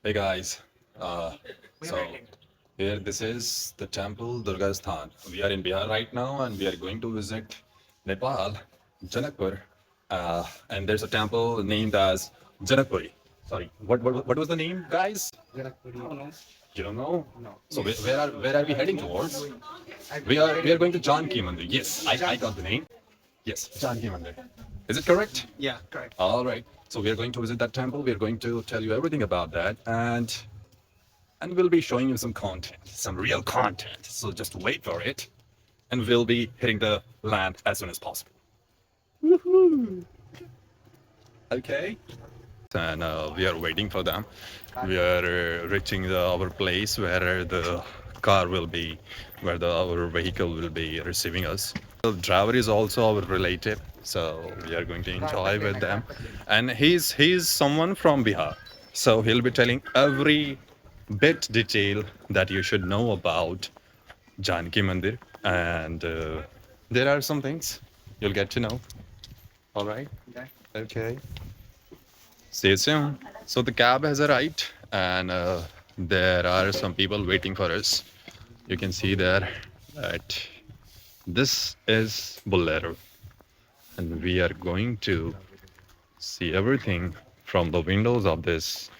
Hey guys, so here this is the temple Durga Sthan. We are in Bihar right now and we are going to visit Nepal, Janakpur. And there's a temple named as Janakpuri. Sorry, what was the name, guys? You don't know? No. So where are we heading towards? We are going to Janki Mandir. Yes, I got the name. Yes, Janki Mandir. Is it correct? Yeah, correct. All right. So we are going to visit that temple. We are going to tell you everything about that, and we'll be showing you some content, some real content. So just wait for it, and we'll be hitting the land as soon as possible. Woohoo! Okay. And we are waiting for them. We are reaching our place where the car will be, where our vehicle will be receiving us. The driver is also our relative, so we are going to enjoy with them. And he's someone from Bihar, so he'll be telling every bit detail that you should know about Janki Mandir, and there are some things you'll get to know. All right. Okay. See you soon. So the cab has arrived, and there are some people waiting for us. You can see there that this is Bolero, and we are going to see everything from the windows of this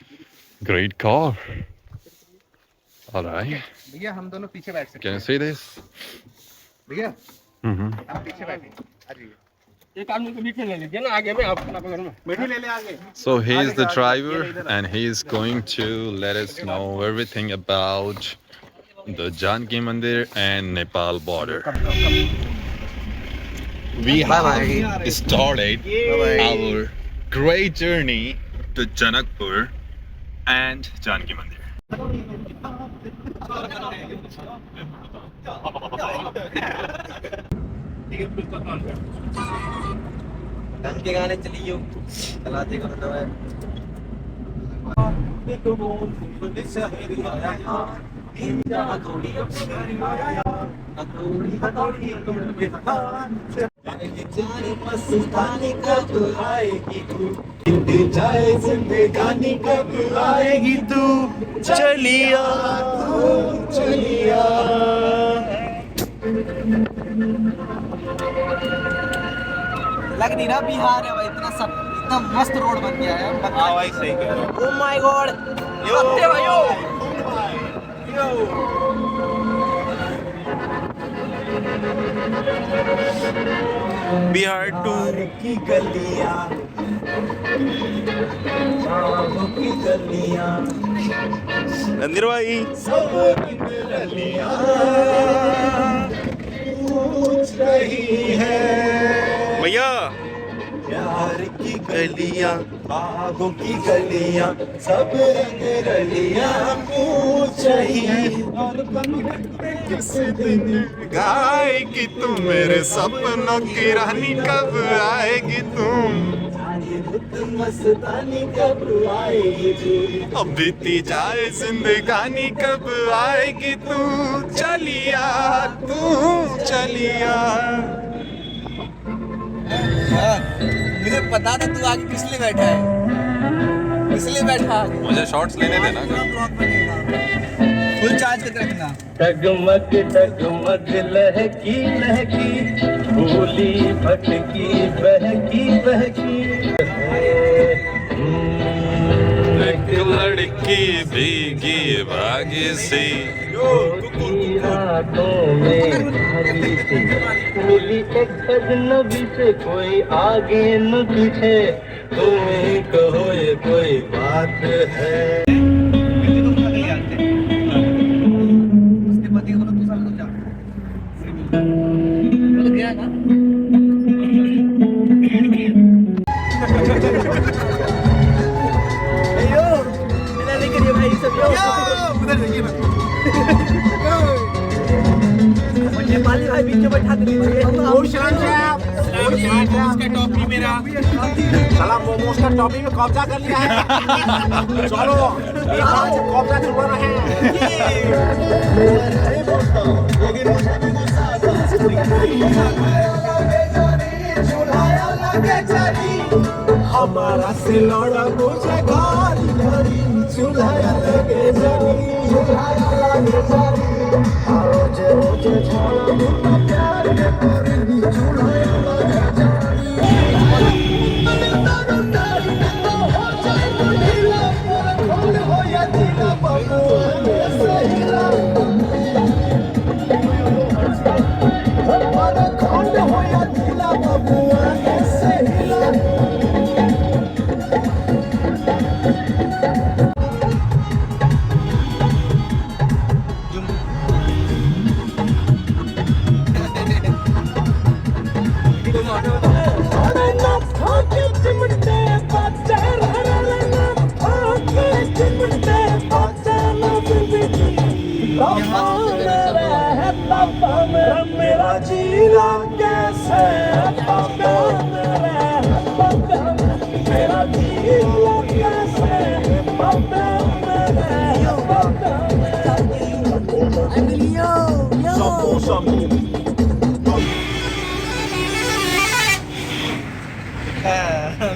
great car. All right. भैया हम दोनों पीछे बैठ सकते Can you see this? भैया Mm-hmm. आप पीछे बैठे आ जाइए एक आदमी को बीच में ले लीजिए ना आगे में अपना पकड़ में बैठी ले ले आगे So he is the driver, and he is going to let us know everything about the Janki Mandir and Nepal border. We have started our great journey to Janakpur and Janki Mandir. ढंग के गाने चलियो चलाते को तो है मस्तानी कब आएगी तू जाए जिंदगानी कब आएगी तू चलिया चलिया लग नहीं रहा बिहार है भाई इतना मस्त रोड बन गया है हाँ भाई सही कह रहे हो ओह माय गॉड यो भाइयों बिहार टू की गलियां की गलियां नंदिर भाई सब गलियां पूछ रही है भैया प्यार की गलियां बागों की गलियां सब रंग रलियां पूछ रही है और किस दिन गाएगी तू मेरे सपनों की रानी कब आएगी तुम मस्तानी कब आएगी तू अब बीती जाए जिंदगानी कब आएगी तू चलिया मुझे पता था तू आगे किस लिए बैठा है इसलिए बैठा मुझे शॉर्ट्स लेने देना फुल चार्ज करके रखना डगमग लहकी लहकी भूली भटकी बहकी एक लड़की भीगी भागी सी रातों में भागी सी मिली एक अजनबी से कोई आगे न पीछे तुम्हें कहो ये कोई बात है उसके पति को तू साल जा बोल गया ना अयो मेरा नहीं करिए भाई सब यो उधर देखिए ना नेपाली भाई बीच में बैठा दीजिए उसका टॉपी मेरा साला मोमोज का टॉपी में कब्जा कर लिया है चलो बिहार से कब्जा छुड़वाना है हमारा सिलौड़ा मुझे घर चुलाया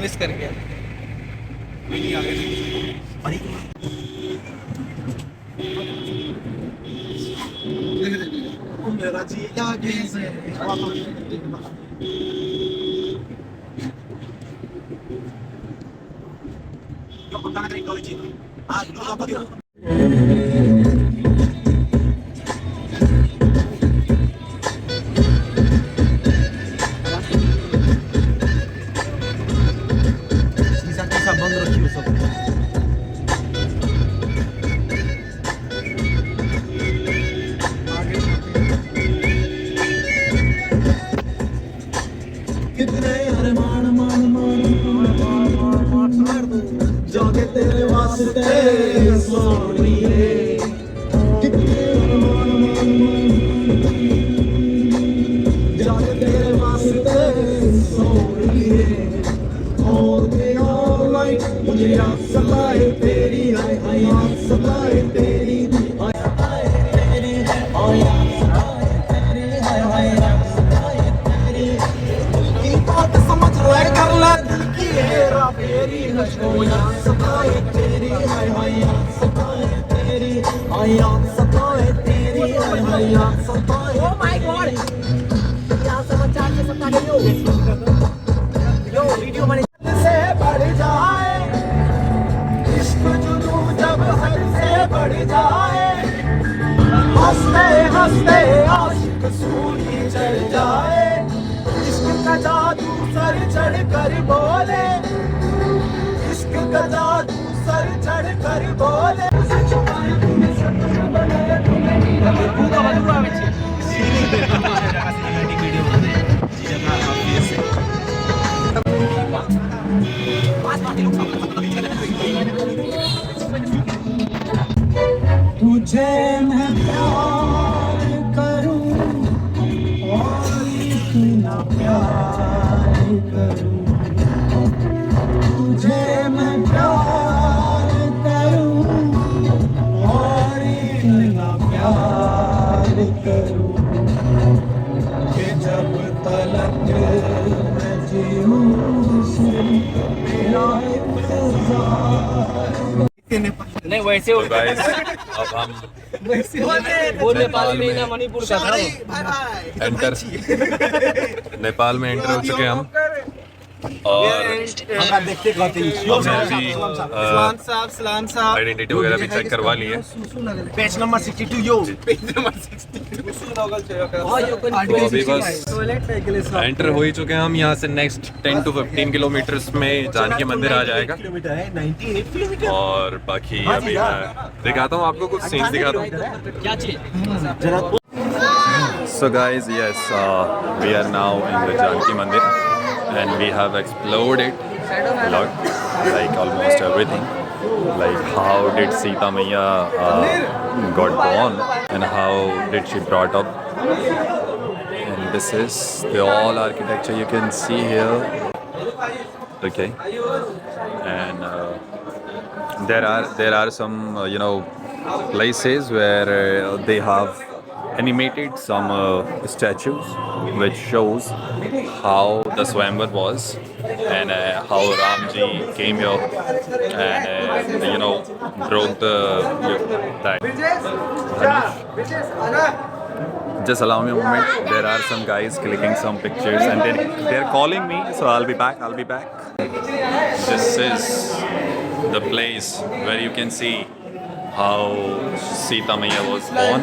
मिस कर गया। मेरा जी आगे से बंद रखियो सब। कितने अरमान मान मान जागे तेरे वास्ते सोनिए, कितने अरमान मान जागे तेरे वास्ते सोनिए, और भी all night मुझे याद सताए तेरी, हाय हाय याद सताए तेरी, हाय हाय तेरी, और याद सताए तेरी, हाय हाय याद सताए तेरी, की बात समझ ले कर ले दिल की हेरा फेरी, मुझको याद सताए तेरी, हाय हाय याद सताए तेरी, हाय याद सताए तेरी, हाय हाय याद सताए। Oh my God! यहाँ समाचार से सता दे यो वीडियो बने से बढ़ जाए इश्क जुनू जब हद से बढ़ जाए, हंसते हंसते आशिक सूली चढ़ जाए, इश्क का जादू सर चढ़ कर बोले, इश्क का जादू सर चढ़ कर बोले। तुझे मैं प्यार करूं और इतना प्यार करूं, तुझे मैं प्यार करूं और इतना प्यार करूं, कि जब तलक मैं जीऊं मेरा इंतजार। नहीं वैसे तो गाइस अब हम वो नेपाल में ना मणिपुर का था। एंटर नेपाल में एंटर हो चुके हैं हम, और हम देखते कहते हमने सलाम साहब आइडेंटिटी वगैरह भी चेक करवा ली है। पेज नंबर 62 यो तो अभी बस एंटर हो ही चुके हैं हम। यहाँ से नेक्स्ट 10 to 15 किलोमीटर्स में जानकी मंदिर आ जाएगा, किलोमीटर है, 98 किलोमीटर। और बाकी अभी मैं दिखाता हूँ आपको, कुछ सीन्स दिखाता हूँ। क्या चीज? So guys, yes, we are now in the Janki Mandir and we have explored it a lot, like almost everything. Like how did Sita Maiya got born and how did she brought up. And this is the all architecture you can see here. Okay, and there are some places where they have animated some statues which shows how the Swayamvar was and how Ramji came here and broke that Just allow me a moment. There are some guys clicking some pictures and they're calling me, so I'll be back. This is the place where you can see how Sita Maiya was born,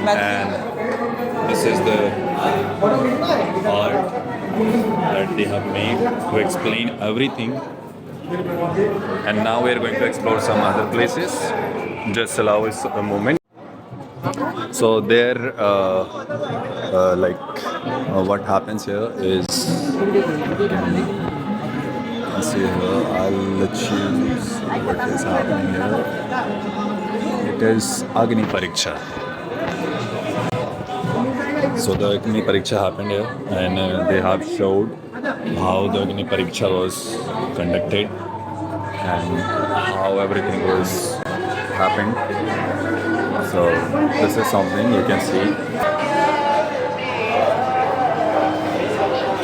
and this is the art that they have made to explain everything. And now we are going to explore some other places. Just allow us a moment. So there, what happens here is, you can see here, I'll let you see what is happening here. It is Agni Pariksha. So the Agni Pariksha happened here, and they have showed how the Agni Pariksha was conducted and how everything was happened. So this is something you can see.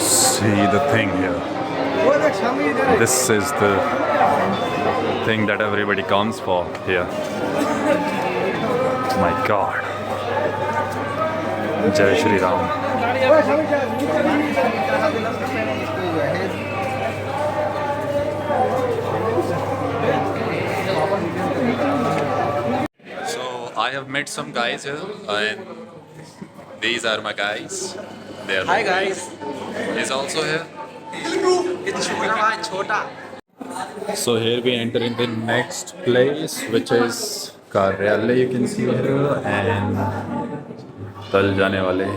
See the thing here. This is the thing that everybody comes for here. My God. Jai Shri Ram. So I have met some guys here, and these are my guys. They're Hi guys. He's also here. It's Chota. So here we enter in the next place, which is Karyalaya, you can see here, and Tal Jane Wale.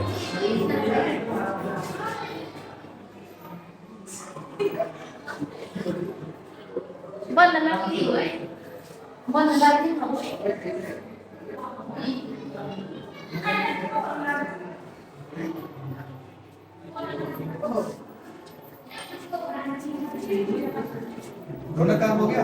दोनों काम हो गया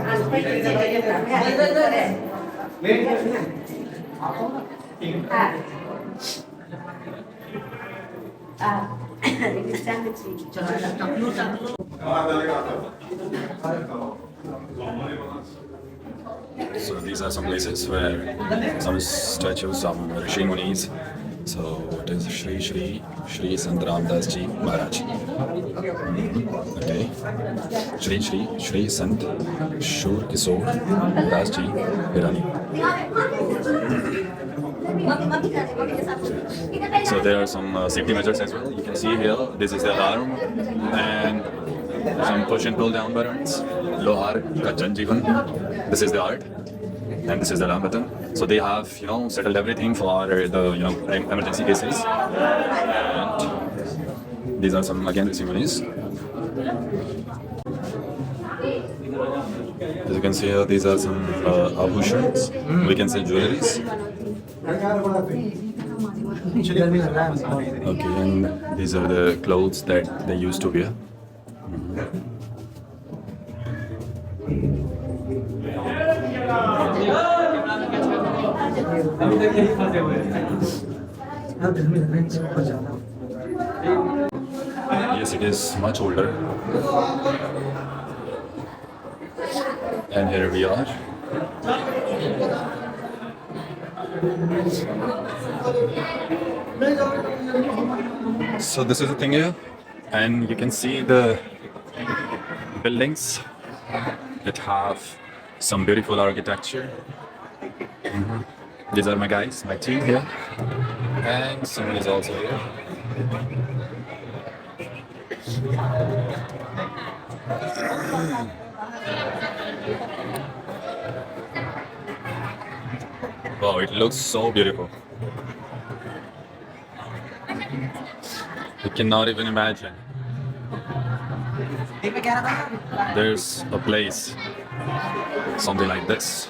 So these are some places where some statues, some Rishi Munis. So it is Shri Sant Ramdas Ji Maharaj. Okay. Shri Sant Shur Kishore Das Ji Hirani. So there are some safety measures as well. You can see here, this is the alarm and some push and pull down buttons. Lohar ka Janjeevan. This is the art. And this is the alarm button. So they have, settled everything for the, emergency cases. And these are some, again, ceremonies. As you can see here, these are some abhushan's. We can say jewelries. Okay, and these are the clothes that they used to wear. Yes, it is much older. And here we are. So this is the thing here, and you can see the buildings that have some beautiful architecture. These are my guys, my team here, and someone is also here. Wow, it looks so beautiful. You cannot even imagine. There's a place, something like this.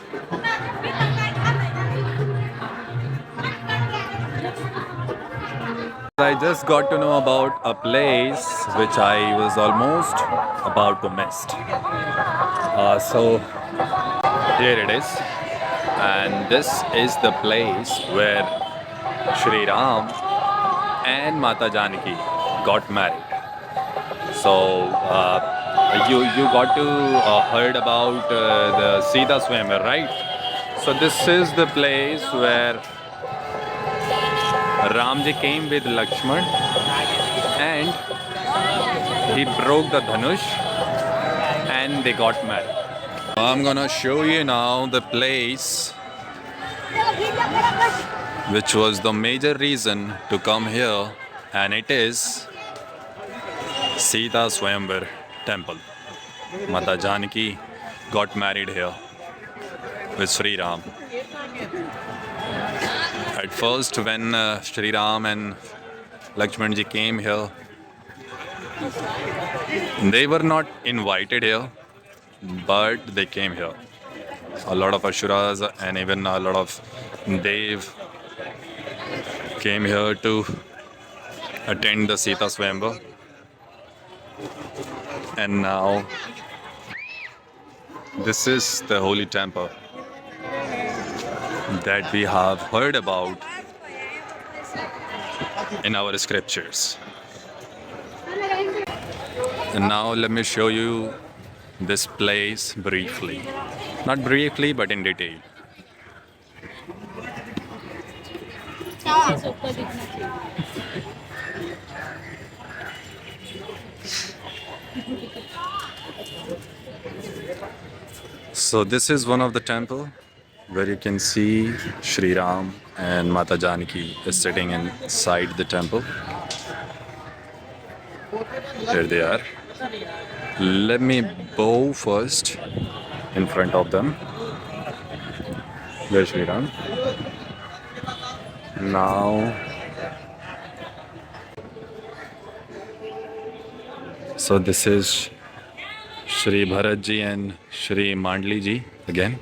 I just got to know about a place which I was almost about to miss. So here it is, and this is the place where Shri Ram and Mata Janaki got married. So you got to heard about the Sita Swayamvar, right? So this is the place where Ramji came with Lakshman and he broke the Dhanush and they got married. I'm gonna show you now the place which was the major reason to come here, and it is Sita Swayamvar temple. Mata Janaki got married here with Sri Ram. At first, when Sri Ram and Lakshman ji came here, they were not invited here, but they came here. A lot of Ashuras and even a lot of Dev came here to attend the Sita Swayamvar. And now this is the holy temple that we have heard about in our scriptures. And now let me show you this place briefly. Not briefly, but in detail. So this is one of the temple where you can see Sri Ram and Mata Janaki is sitting inside the temple. There they are. Let me bow first in front of them. There's Sri Ram. Now, so this is Shri Bharat ji and Shri Mandli ji again.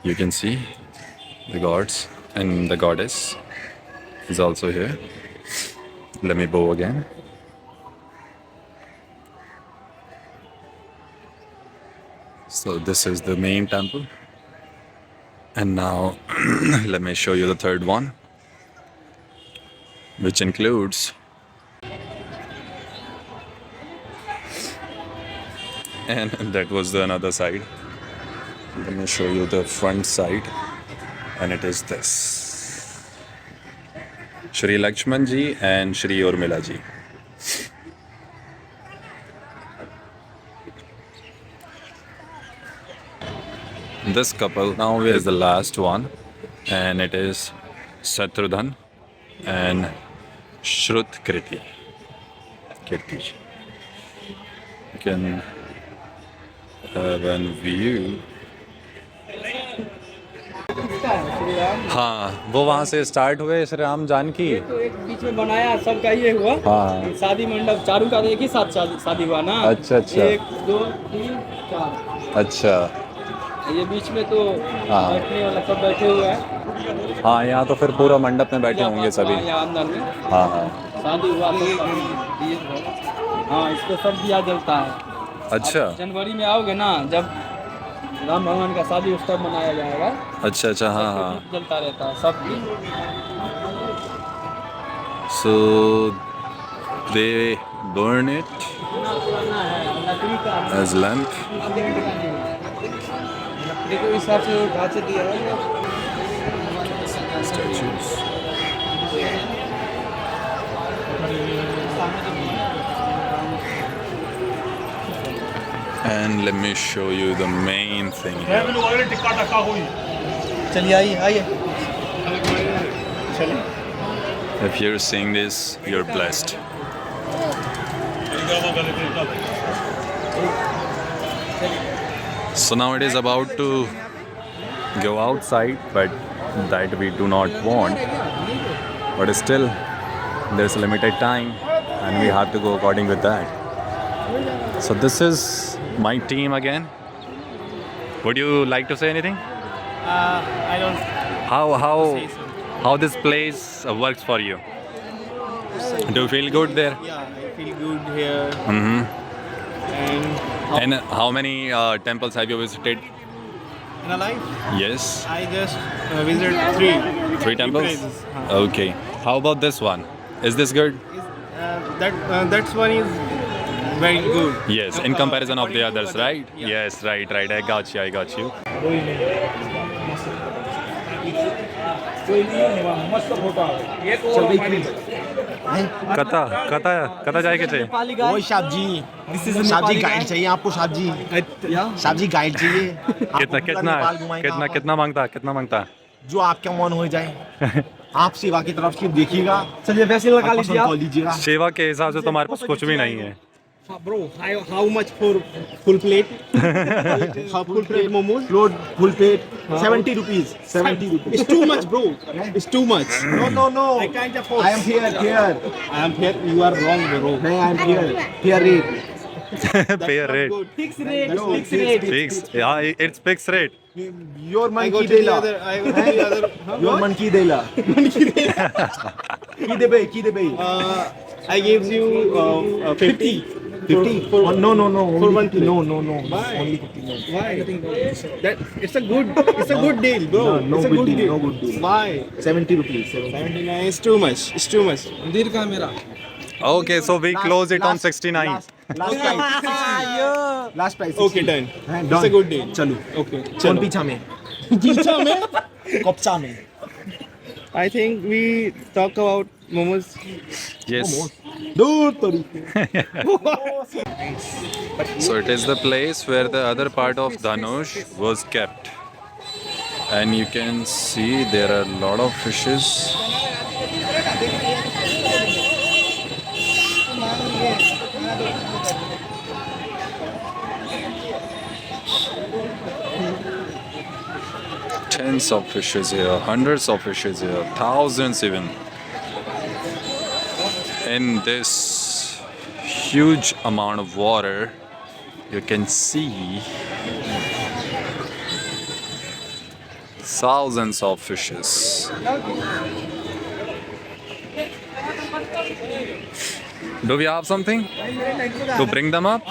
You can see the gods and the goddess is also here. Let me bow again. So this is the main temple. And now let me show you the third one, which includes and that was the another side. Let me show you the front side, and it is this. Shri Lakshman ji and Shri Urmila ji. This couple now is the last one, and it is Shatrudhan and Shrut Kriti. You can have a view. हाँ, वो वहाँ से start हुए श्री राम जानकी। तो एक बीच में बनाया सबका ये हुआ। हाँ। शादी मंडप चारों का एक ही साथ शादी हुआ ना। अच्छा अच्छा। 1 2 3 4। अच्छा। ये बीच में तो हाँ। बैठने वाला सब बैठे हुए हैं। हाँ, यहाँ तो फिर पूरा मंडप में बैठे होंगे सभी। यहाँ अंदर में। हाँ हाँ। शादी हुआ तो हाँ, इसको सब दिया जलता है। अच्छा। जनवरी में आओगे ना, जब राम भगवान का शादी उस टाइम मनाया जाएगा। अच्छा अच्छा। हाँ हाँ। जलता रहता है सब दिन। So they burn it as lamp. देखो इस हिसाब से ढांचे दिया है। Statues. And let me show you the main thing here. चलिए आइए आइए If you're seeing this, you're blessed. So now it is about to go outside, but that we do not want. But still, there's a limited time, and we have to go according with that. So this is my team again. Would you like to say anything? I don't How this place works for you? Do you feel good there? Yeah, I feel good here. Mm-hmm. And And how many temples have you visited? in a life, Yes. I just visited 3. 3 temples? places. Okay. How about this one? Is this good? That one is very good. Yes, in comparison of the others, According to right? others, yeah. Yes, right. I got you. कोई नहीं मस्त photo ये तो कता जाएके चाहिए ओए साहब जी, साहब जी गाइड चाहिए आपको, साहब जी, साहब जी गाइड चाहिए। आपको कितना पूरा कितना नेपाल घुमाएगा कितना आपको। कितना मांगता जो आपका मन हो जाए। आप सेवा की तरफ से देखिएगा, चलिए वैसे लगा आप लीजिए पसंद आप। कर लीजिएगा। सेवा के हिसाब से तुम्हारे पास कुछ भी नहीं है bro how much for full plate full plate momos Load full plate, 70 rupees. 70 rupees. It's too much, bro. It's too much. No. I can't afford. I am here. I am here. You are wrong, bro. No, I am here. Here rate. fair rate Fix rate. No, Fix fix rate. fix yeah it's fixed rate Your I monkey go to the dela. other. I go to the other. Your monkey dela. Ki debe. I gives you 50. 50? For No. for Only one 50. plate. No. Why? Only 50. No. Why? That it's a good deal, bro. No it's a good deal. No good deal. Why? 70 rupees. 79 is too much. It's too much. Dir ka mera. okay so we close it on 69 Last price. Last price. Okay, 60. done. हाँ, It's done. a good deal. चलो. Okay. कौन चलो. पीछा में? पीछा में? कप्चा में. I think we talk about momos. yes दूर तरीके. so it is the place where the other part of Dhanush was kept and you can see there are a lot of fishes tens of fishes here, hundreds of fishes here, thousands even. In this huge amount of water, you can see thousands of fishes. Do we have something to bring them up?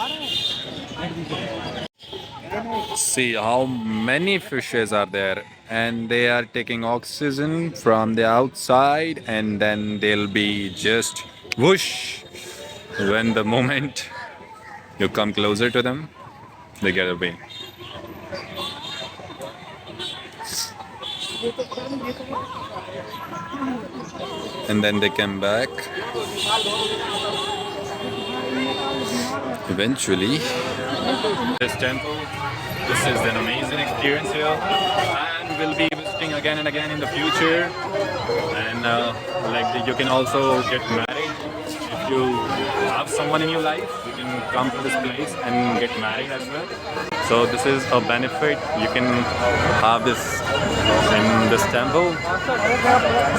See how many fishes are there, and they are taking oxygen from the outside, and then they'll be just whoosh. When the moment you come closer to them, they get away. And then they come back. Eventually, this temple, this is an amazing experience here, and we'll be visiting again and again in the future. And you can also get married if you have someone in your life. You can come to this place and get married as well. So this is a benefit. You can have this in this temple.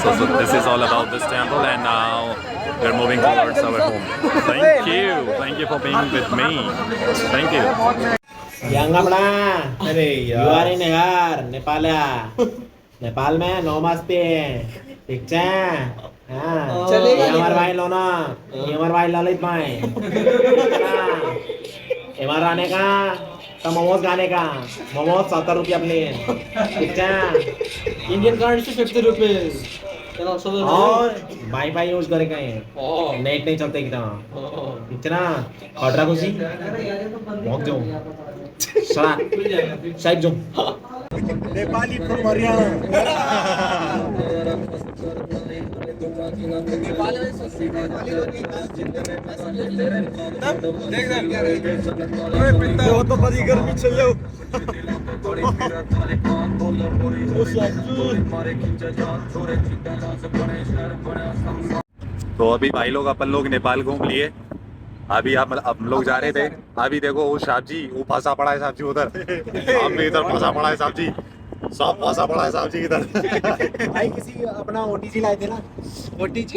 So this is all about this temple, and now we're moving towards our home. Thank you for being with me. Thank you. Yang अपना you are in यार नेपाल नेपाल में नमस्ते ठीक है हाँ चलेगा ये हमारे भाई लो ना ये हमारे भाई ललित भाई हमारा आने का तो मोमोज खाने का मोमोज 70 रुपया प्लेट ठीक है Indian currency 50 rupees. Can also the और वाईफाई यूज करेगा ये नेट नहीं चलता एकदम इतना खटरा खुशी मौत जो सरा साइड जो नेपाली from Haryana. वो तो बड़ी गर्मी चाहिए. तो अभी भाई लोग अपन लोग नेपाल घूम लिए. अभी हम लोग जा रहे थे. अभी देखो वो साहब जी वो फंसा पड़ा है साहब जी उधर. हम भी इधर फंसा पड़ा है साहब जी. सब फंसा पड़ा है साहब जी इधर. भाई किसी अपना OTG लाए थे ना. OTG?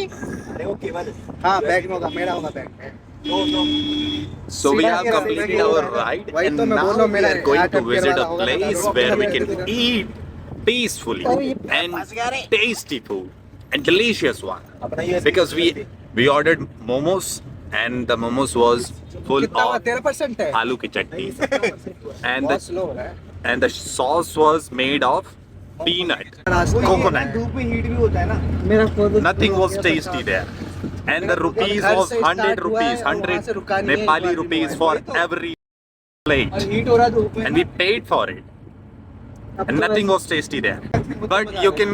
अरे वो केवल. हाँ बैग में होगा मेरा होगा bag. So we have completed our ride, and now we are going to visit a place where we can eat peacefully and tasty food and delicious one. Because we ordered momos, and the momos was full of 13% है. aloo ki chutney, and the sauce was made of peanut, coconut. धूप में heat भी होता है ना. Nothing was tasty there. And the rupees was 100 rupees, 100 Nepali rupees for every plate. Heat हो रहा है धूप में. And we paid for it. and nothing was tasty there. But you can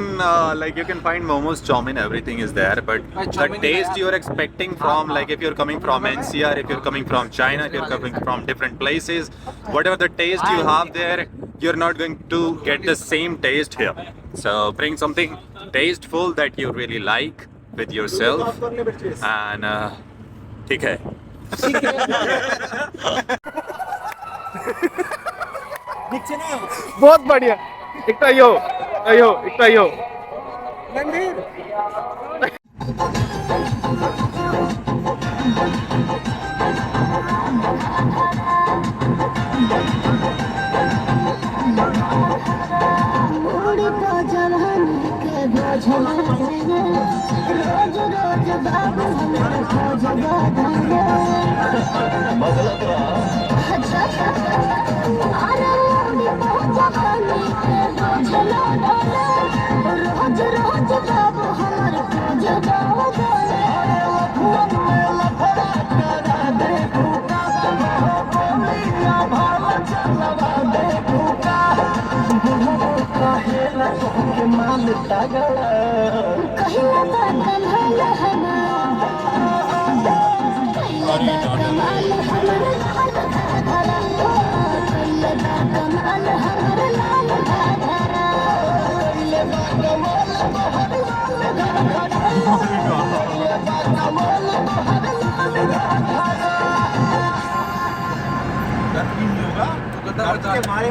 you can find momos, chowmin, everything is there. But the taste you're expecting from, like if you're coming from NCR, if you're coming from China, if you're coming from different places, whatever the taste you have there, you're not going to get the same taste here. So bring something tasteful that you really like with yourself, and ठीक है. बहुत बढ़िया एक यो उड़ी तो जवानी के बोझला देंगे रोज रोज बाबू हमें खोजगा देंगे अच्छा अरे उड़ी तो जवानी के बोझला देंगे रोज रोज बाबू हमारे खोजगा देंगे कहिला दा कमाल हमारा कहिला दा कमाल हमारा कहिला दा कमाल हमारा लाल धारा मारे